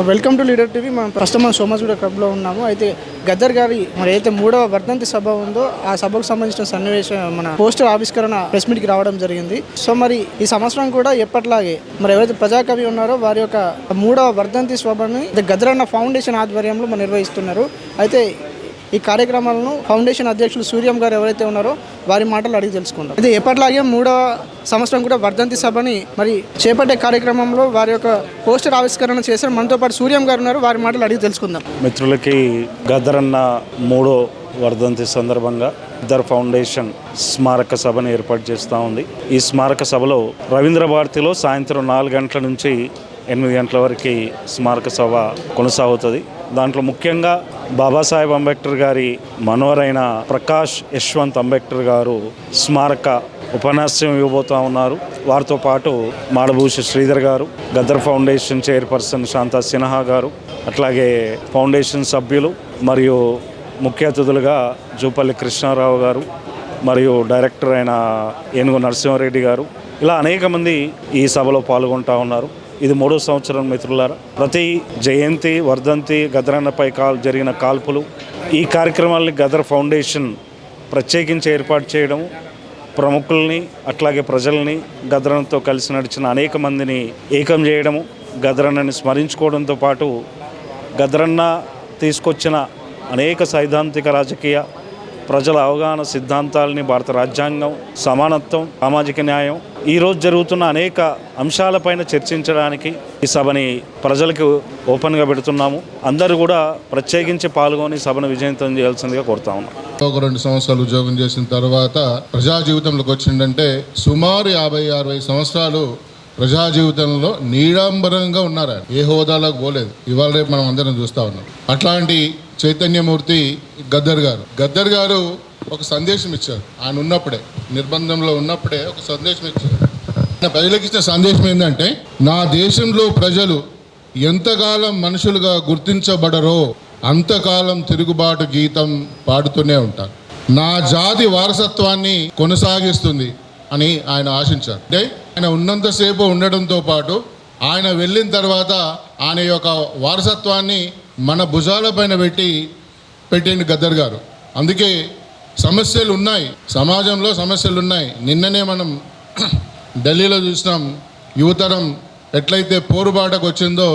Welcome to leader TV. మనం ప్రస్తుతం సోమాజిగూడ క్లబ్లో ఉన్నాము. అయితే గద్దర్ గారి మరి అయితే 3వ వర్ధంతి సభ ఉందో ఆ సభకు సంబంధించిన సన్నివేశం మన పోస్టర్ ఆవిష్కరణ ప్రెస్ మీట్కి రావడం జరిగింది. సో మరి ఈ సంవత్సరం కూడా ఎప్పట్లాగే మరి ఎవరైతే ప్రజాకవి ఉన్నారో వారి యొక్క 3వ వర్ధంతి సభని గద్దర్ అన్న ఫౌండేషన్ ఆధ్వర్యంలో మనం నిర్వహిస్తున్నారు. అయితే ఈ కార్యక్రమాలను ఫౌండేషన్ అధ్యక్షులు సూర్యం గారు ఎవరైతే ఉన్నారో వారి మాటలు అడిగి తెలుసుకుందాం. అయితే ఎప్పటిలాగే 3వ సంవత్సరం కూడా వర్ధంతి సభని మరి చేపట్టే కార్యక్రమంలో వారి యొక్క పోస్టర్ ఆవిష్కరణ చేశారు. మనతో పాటు సూర్యం గారు ఉన్నారు, వారి మాటలు అడిగి తెలుసుకుందాం. మిత్రులకి గద్దర్ అన్న 3వ వర్ధంతి సందర్భంగా గద్దర్ ఫౌండేషన్ స్మారక సభను ఏర్పాటు చేస్తూ ఉంది. ఈ స్మారక సభలో రవీంద్ర భారతిలో సాయంత్రం 4 గంటల నుంచి 8 గంటల వరకు స్మారక సభ కొనసాగుతుంది. దాంట్లో ముఖ్యంగా బాబాసాహెబ్ అంబేద్కర్ గారి మనవరైన ప్రకాష్ యశ్వంత్ అంబేద్కర్ గారు స్మారక ఉపన్యాసం ఇవ్వబోతూ ఉన్నారు. వారితో పాటు మాడభూష శ్రీధర్ గారు, గద్దర్ ఫౌండేషన్ చైర్పర్సన్ శాంతా సిన్హా గారు, అట్లాగే ఫౌండేషన్ సభ్యులు మరియు ముఖ్య అతిథులుగా జూపల్లి కృష్ణారావు గారు మరియు డైరెక్టర్ అయిన ఏనుగు నరసింహారెడ్డి గారు, ఇలా అనేక మంది ఈ సభలో పాల్గొంటూ ఉన్నారు. ఇది 3వ సంవత్సరం మిత్రులారా. ప్రతి జయంతి, వర్ధంతి, గద్దరన్నపై జరిగిన కాల్పులు, ఈ కార్యక్రమాలని గద్దర్ ఫౌండేషన్ ప్రత్యేకించి ఏర్పాటు చేయడం, ప్రముఖుల్ని అట్లాగే ప్రజల్ని గద్దరన్నతో కలిసి నడిచిన అనేక మందిని ఏకం చేయడము, గద్దరన్నని స్మరించుకోవడంతో పాటు గద్దరన్న తీసుకొచ్చిన అనేక సైద్ధాంతిక రాజకీయ ప్రజల అవగాహన సిద్ధాంతాలని, భారత రాజ్యాంగం, సమానత్వం, సామాజిక న్యాయం, ఈరోజు జరుగుతున్న అనేక అంశాలపైన చర్చించడానికి ఈ సభని ప్రజలకు ఓపెన్గా పెడుతున్నాము. అందరూ కూడా ప్రత్యేకించి పాల్గొని సభను విజయవంతం చేయాల్సిందిగా కోరుతా ఉన్నాం. ఒక 2 సంవత్సరాలు ఉద్యోగం చేసిన తర్వాత ప్రజా జీవితంలోకి వచ్చిందంటే సుమారు 50-60 సంవత్సరాలు ప్రజా జీవితంలో నీడాంబరంగా ఉన్నారు. ఏ హోదాలోకి పోలేదు. ఇవాళ రేపు మనం అందరం చూస్తూ ఉన్నాం. అట్లాంటి చైతన్యమూర్తి గద్దర్ గారు ఒక సందేశం ఇచ్చారు. ఆయన ఉన్నప్పుడే, నిర్బంధంలో ఉన్నప్పుడే ఒక సందేశం ఇచ్చారు. ఆయన ప్రజలకు ఇచ్చిన సందేశం ఏంటంటే, నా దేశంలో ప్రజలు ఎంతకాలం మనుషులుగా గుర్తించబడరో అంతకాలం తిరుగుబాటు గీతం పాడుతూనే ఉంటారు. నా జాతి వారసత్వాన్ని కొనసాగిస్తుంది అని ఆయన ఆశించారు. అంటే ఆయన ఉన్నంతసేపు ఉండడంతో పాటు ఆయన వెళ్ళిన తర్వాత ఆయన యొక్క వారసత్వాన్ని మన భుజాలపైన పెట్టిండు గద్దర్ గారు. అందుకే సమస్యలు ఉన్నాయి, సమాజంలో సమస్యలు ఉన్నాయి. నిన్ననే మనం ఢిల్లీలో చూసినాం, యువతరం ఎట్లయితే పోరుబాటకు వచ్చిందో,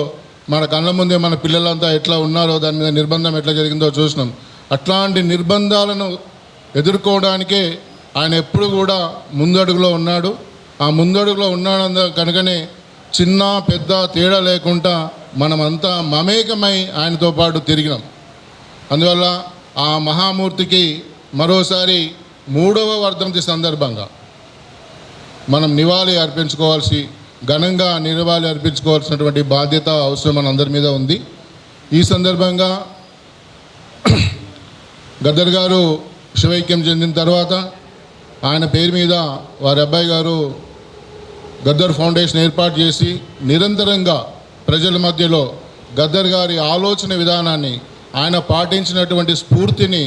మన కళ్ళ ముందే మన పిల్లలంతా ఎట్లా ఉన్నారో, దాని మీద నిర్బంధం ఎట్లా జరిగిందో చూసినాం. అట్లాంటి నిర్బంధాలను ఎదుర్కోవడానికే ఆయన ఎప్పుడు కూడా ముందడుగులో ఉన్నాడు. ఆ ముందడుగులో ఉన్నాడు కనుకనే చిన్న పెద్ద తేడా లేకుండా మనమంతా మమేకమై ఆయనతో పాటు తిరిగినాం. అందువల్ల ఆ మహామూర్తికి మరోసారి 3వ వర్ధంతి సందర్భంగా మనం ఘనంగా నివాళి అర్పించుకోవాల్సినటువంటి బాధ్యత, అవసరం మన అందరి మీద ఉంది. ఈ సందర్భంగా గద్దర్ గారు శివైక్యం చెందిన తర్వాత ఆయన పేరు మీద వారి అబ్బాయి గారు గద్దర్ ఫౌండేషన్ ఏర్పాటు చేసి నిరంతరంగా ప్రజల మధ్యలో గద్దర్ గారి ఆలోచన విధానాన్ని, ఆయన పాటించినటువంటి స్ఫూర్తిని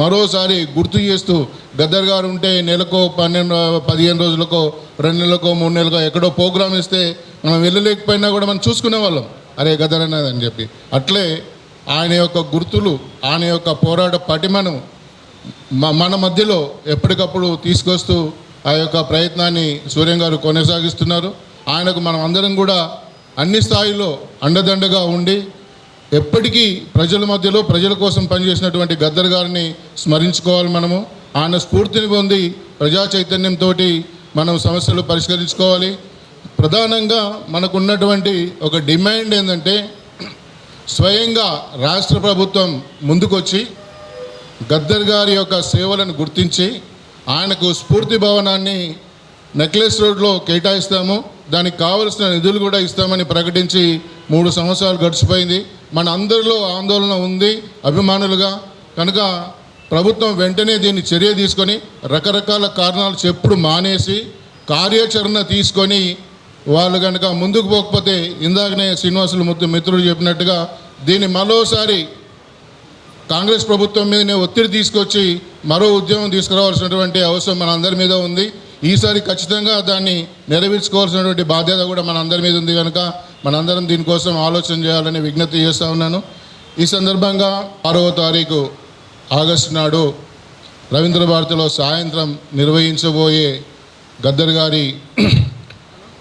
మరోసారి గుర్తు చేస్తూ, గద్దర్ గారు ఉంటే నెలకో 15 రోజులకో 2 నెలలకో 3 నెలలకో ఎక్కడో ప్రోగ్రాం ఇస్తే మనం వెళ్ళలేకపోయినా కూడా మనం చూసుకునే వాళ్ళం, అరే గద్దర్ అన్నది అని చెప్పి. అట్లే ఆయన యొక్క గుర్తులు, ఆయన యొక్క పోరాట పటిమను మన మధ్యలో ఎప్పటికప్పుడు తీసుకొస్తూ ఆ యొక్క ప్రయత్నాన్ని సూర్యం గారు కొనసాగిస్తున్నారు. ఆయనకు మనం అందరం కూడా అన్ని స్థాయిలో అండదండగా ఉండి ఎప్పటికీ ప్రజల మధ్యలో ప్రజల కోసం పనిచేసినటువంటి గద్దర్ గారిని స్మరించుకోవాలి. మనము ఆయన స్ఫూర్తిని పొంది ప్రజా చైతన్యంతో మనం సమస్యలు పరిష్కరించుకోవాలి. ప్రధానంగా మనకున్నటువంటి ఒక డిమాండ్ ఏంటంటే, స్వయంగా రాష్ట్ర ప్రభుత్వం ముందుకొచ్చి గద్దర్ గారి యొక్క సేవలను గుర్తించి ఆయనకు స్ఫూర్తి భవనాన్ని నెక్లెస్ రోడ్లో కేటాయిస్తాము, దానికి కావలసిన నిధులు కూడా ఇస్తామని ప్రకటించి 3 సంవత్సరాలు గడిచిపోయింది. మన అందరిలో ఆందోళన ఉంది అభిమానులుగా. కనుక ప్రభుత్వం వెంటనే దీన్ని చర్య తీసుకొని రకరకాల కారణాలు చెప్పుడు మానేసి కార్యాచరణ తీసుకొని వాళ్ళు కనుక ముందుకు పోకపోతే, ఇందాకనే శ్రీనివాసులు మిత్రుడు చెప్పినట్టుగా దీన్ని మరోసారి కాంగ్రెస్ ప్రభుత్వం మీదనే ఒత్తిడి తీసుకొచ్చి మరో ఉద్యమం తీసుకురావాల్సినటువంటి అవసరం మన అందరి మీద ఉంది. ఈసారి ఖచ్చితంగా దాన్ని నెరవేర్చుకోవాల్సినటువంటి బాధ్యత కూడా మన అందరి మీద ఉంది. కనుక మనందరం దీనికోసం ఆలోచన చేయాలని విజ్ఞప్తి చేస్తూ ఉన్నాను. ఈ సందర్భంగా 6వ తారీఖు ఆగస్టు నాడు రవీంద్ర భారతిలో సాయంత్రం నిర్వహించబోయే గద్దర్ గారి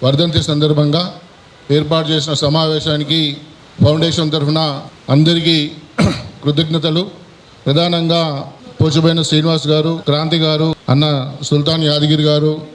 వర్ధంతి సందర్భంగా ఏర్పాటు చేసిన సమావేశానికి ఫౌండేషన్ తరఫున అందరికీ కృతజ్ఞతలు. ప్రధానంగా పోచబోయిన శ్రీనివాస్ గారు, క్రాంతి గారు, అన్న సుల్తాన్ యాదగిరి గారు,